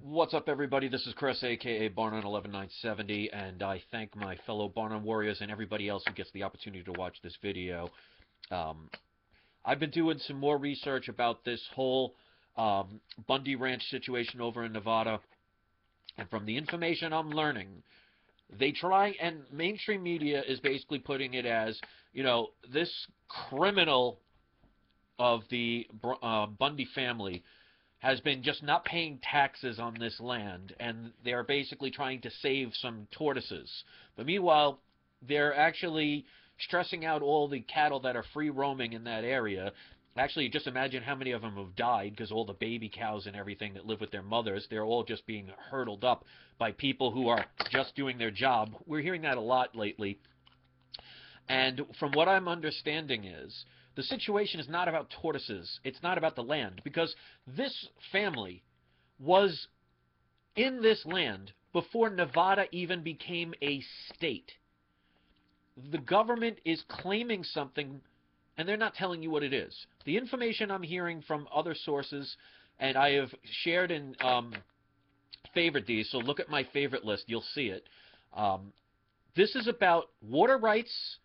What's up, everybody? This is Chris, aka Barnon 11970, and I thank my fellow Barnon warriors and everybody else who gets the opportunity to watch this video. Um, I've been doing some more research about this whole Bundy Ranch situation over in Nevada, and from the information I'm learning, they try, and mainstream media is basically putting it as, this criminal of the Bundy family has been just not paying taxes on this land, and they're basically trying to save some tortoises. But meanwhile, they're actually stressing out all the cattle that are free roaming in that area. Actually, just imagine how many of them have died because all the baby cows and everything that live with their mothers, they're all just being hurdled up by people who are just doing their job. We're hearing that a lot lately. And from what I'm understanding is, the situation is not about tortoises. It's not about the land, because this family was in this land before Nevada even became a state. The government is claiming something, and they're not telling you what it is. The information I'm hearing from other sources, and I have shared and favored these, so look at my favorite list. You'll see it. This is about water rights.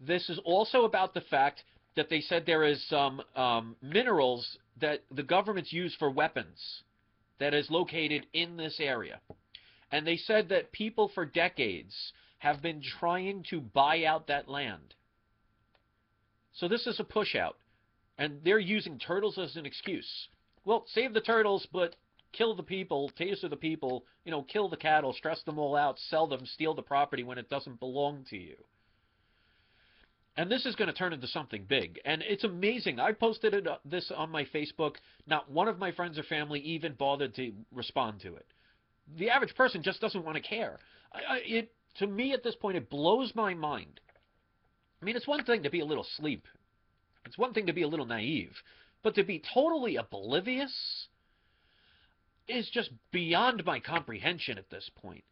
This is also about the fact that they said there is some minerals that the government's use for weapons that is located in this area. And they said that people for decades have been trying to buy out that land. So this is a push out. And they're using turtles as an excuse. Well, save the turtles, but kill the people, taser the people, kill the cattle, stress them all out, sell them, steal the property when it doesn't belong to you. And this is going to turn into something big. And it's amazing. I posted this on my Facebook. Not one of my friends or family even bothered to respond to it. The average person just doesn't want to care. To me, at this point, it blows my mind. I mean, it's one thing to be a little asleep. It's one thing to be a little naive. But to be totally oblivious is just beyond my comprehension at this point.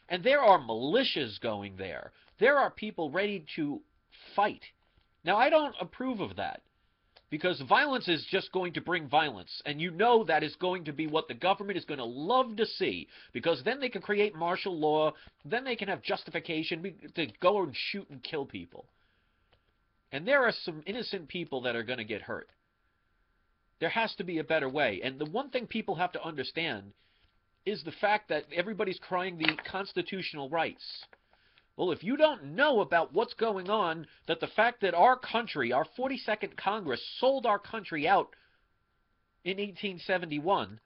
And there are militias going there. There are people ready to fight. Now, I don't approve of that, because violence is just going to bring violence, and that is going to be what the government is going to love to see, because then they can create martial law, then they can have justification to go and shoot and kill people. And there are some innocent people that are going to get hurt. There has to be a better way, and the one thing people have to understand is the fact that everybody's crying the constitutional rights. Well, if you don't know about what's going on, that the fact that our country, our 42nd Congress, sold our country out in 1871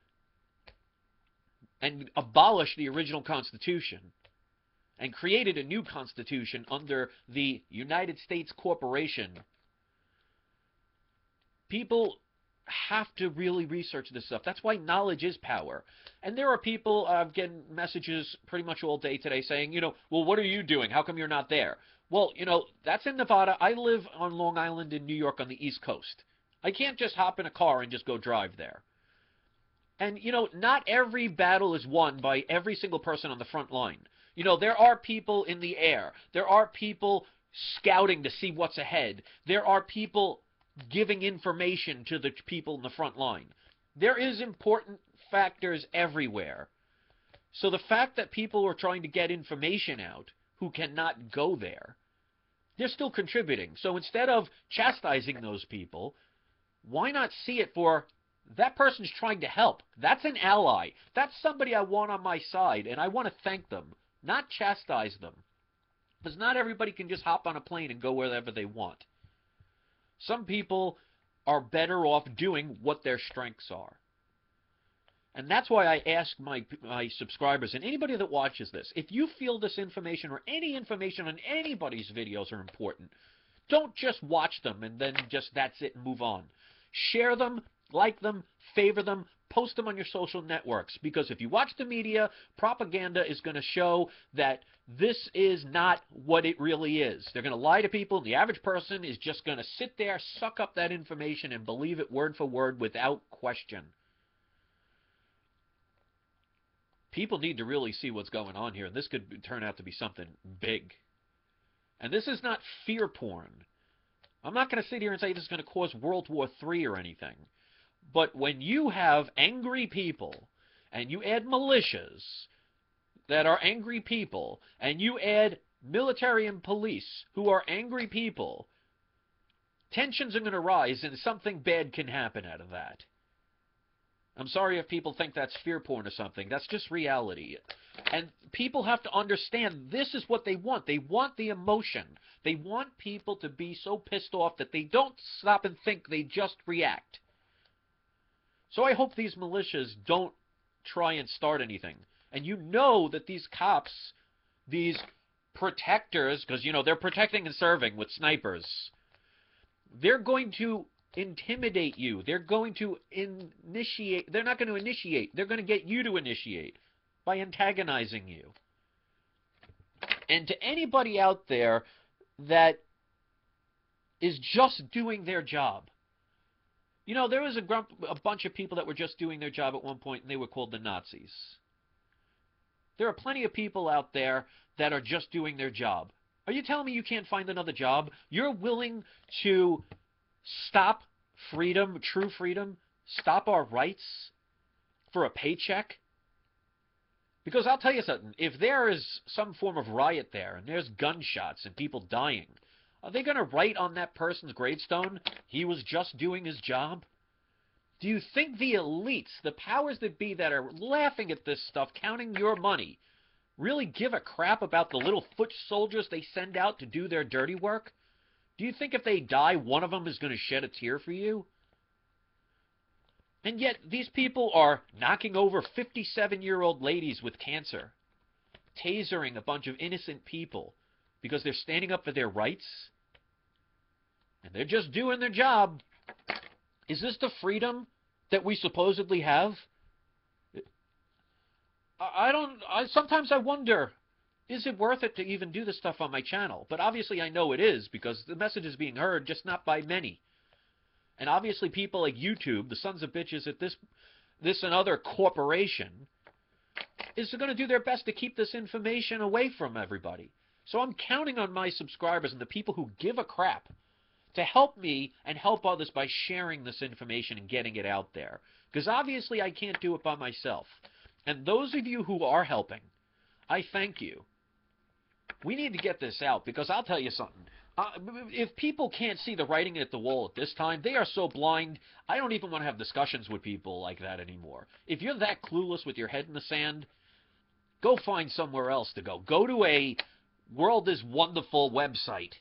and abolished the original Constitution and created a new Constitution under the United States Corporation, people have to really research this stuff. That's why knowledge is power. And there are people getting messages pretty much all day today saying, well, what are you doing? How come you're not there? Well, that's in Nevada. I live on Long Island in New York on the East Coast. I can't just hop in a car and just go drive there. And, not every battle is won by every single person on the front line. There are people in the air. There are people scouting to see what's ahead. There are people giving information to the people in the front line. There is important factors everywhere. So the fact that people are trying to get information out who cannot go there, they're still contributing. So instead of chastising those people, why not see it for that person's trying to help? That's an ally. That's somebody I want on my side, and I want to thank them, not chastise them. Because not everybody can just hop on a plane and go wherever they want. Some people are better off doing what their strengths are. And that's why I ask my subscribers and anybody that watches this, if you feel this information or any information on anybody's videos are important, don't just watch them and then just that's it and move on. Share them, like them, favor them, post them on your social networks. Because if you watch the media, propaganda is going to show that this is not what it really is. They're going to lie to people, and the average person is just going to sit there, suck up that information, and believe it word for word without question. People need to really see what's going on here, and this could turn out to be something big. And this is not fear porn. I'm not going to sit here and say this is going to cause World War III or anything. But when you have angry people and you add militias that are angry people, and you add military and police who are angry people, tensions are going to rise and something bad can happen out of that. I'm sorry if people think that's fear porn or something. That's just reality. And people have to understand this is what they want. They want the emotion. They want people to be so pissed off that they don't stop and think, they just react. So I hope these militias don't try and start anything. And you know that these cops, these protectors, because, you know, they're protecting and serving with snipers, they're going to intimidate you. They're going to initiate. They're not going to initiate. They're going to get you to initiate by antagonizing you. And to anybody out there that is just doing their job, you know, there was a bunch of people that were just doing their job at one point, and they were called the Nazis. There are plenty of people out there that are just doing their job. Are you telling me you can't find another job? You're willing to stop freedom, true freedom, stop our rights for a paycheck? Because I'll tell you something, if there is some form of riot there, and there's gunshots and people dying, are they going to write on that person's gravestone, he was just doing his job? Do you think the elites, the powers that be that are laughing at this stuff, counting your money, really give a crap about the little foot soldiers they send out to do their dirty work? Do you think if they die, one of them is going to shed a tear for you? And yet, these people are knocking over 57-year-old ladies with cancer, tasering a bunch of innocent people because they're standing up for their rights, and they're just doing their job. Is this the freedom that we supposedly have? Sometimes I wonder, is it worth it to even do this stuff on my channel? But obviously I know it is, because the message is being heard, just not by many. And obviously people like YouTube, the sons of bitches at this and other corporation, is going to do their best to keep this information away from everybody. So I'm counting on my subscribers and the people who give a crap to help me and help others by sharing this information and getting it out there. Because obviously I can't do it by myself. And those of you who are helping, I thank you. We need to get this out, because I'll tell you something. If people can't see the writing at the wall at this time, they are so blind, I don't even want to have discussions with people like that anymore. If you're that clueless with your head in the sand, go find somewhere else to go. Go to a World is Wonderful website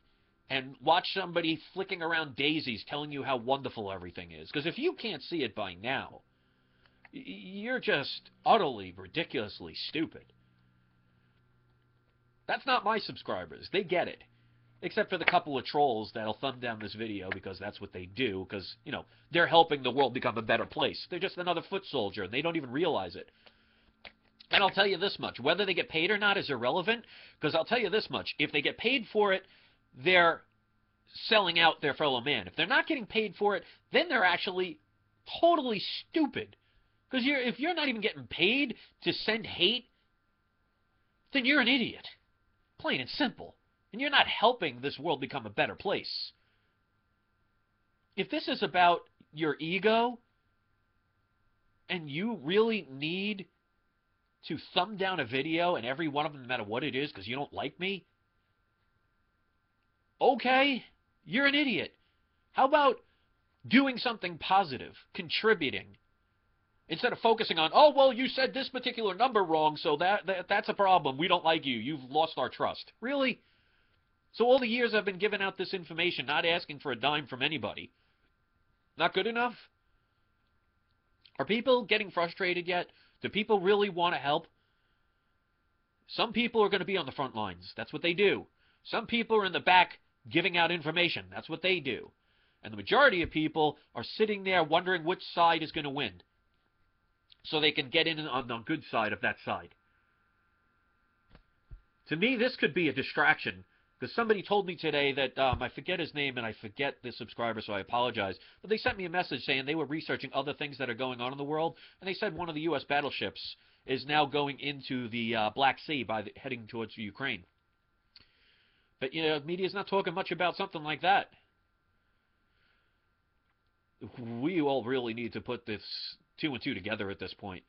and watch somebody flicking around daisies telling you how wonderful everything is. Because if you can't see it by now, you're just utterly, ridiculously stupid. That's not my subscribers. They get it. Except for the couple of trolls that'll thumb down this video because that's what they do. Because, you know, they're helping the world become a better place. They're just another foot soldier, and they don't even realize it. And I'll tell you this much. Whether they get paid or not is irrelevant. Because I'll tell you this much. If they get paid for it, they're selling out their fellow man. If they're not getting paid for it, then they're actually totally stupid. Because if you're not even getting paid to send hate, then you're an idiot. Plain and simple. And you're not helping this world become a better place. If this is about your ego, and you really need to thumb down a video and every one of them, no matter what it is, because you don't like me, okay, you're an idiot. How about doing something positive, contributing, instead of focusing on, oh, well, you said this particular number wrong, so that's a problem. We don't like you. You've lost our trust. Really? So all the years I've been giving out this information, not asking for a dime from anybody, not good enough? Are people getting frustrated yet? Do people really want to help? Some people are going to be on the front lines. That's what they do. Some people are in the back giving out information. That's what they do. And the majority of people are sitting there wondering which side is going to win, so they can get in on the good side of that side. To me, this could be a distraction, because somebody told me today that, I forget his name and I forget the subscriber, so I apologize, but they sent me a message saying they were researching other things that are going on in the world, and they said one of the U.S. battleships is now going into the Black Sea heading towards Ukraine. But, you know, media's not talking much about something like that. We all really need to put this 2 and 2 together at this point.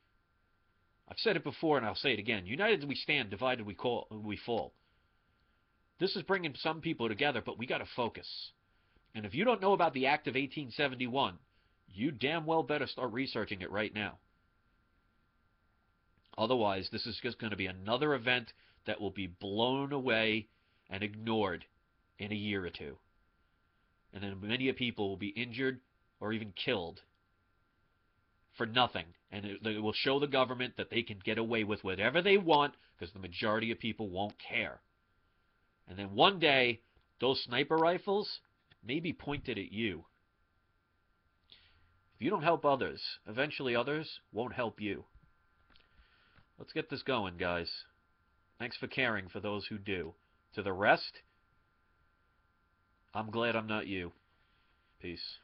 I've said it before and I'll say it again. United we stand, divided we fall. This is bringing some people together, but we got to focus. And if you don't know about the Act of 1871, you damn well better start researching it right now. Otherwise, this is just going to be another event that will be blown away and ignored in a year or two. And then many people will be injured or even killed for nothing. And it will show the government that they can get away with whatever they want because the majority of people won't care. And then one day, those sniper rifles may be pointed at you. If you don't help others, eventually others won't help you. Let's get this going, guys. Thanks for caring for those who do. To the rest, I'm glad I'm not you. Peace.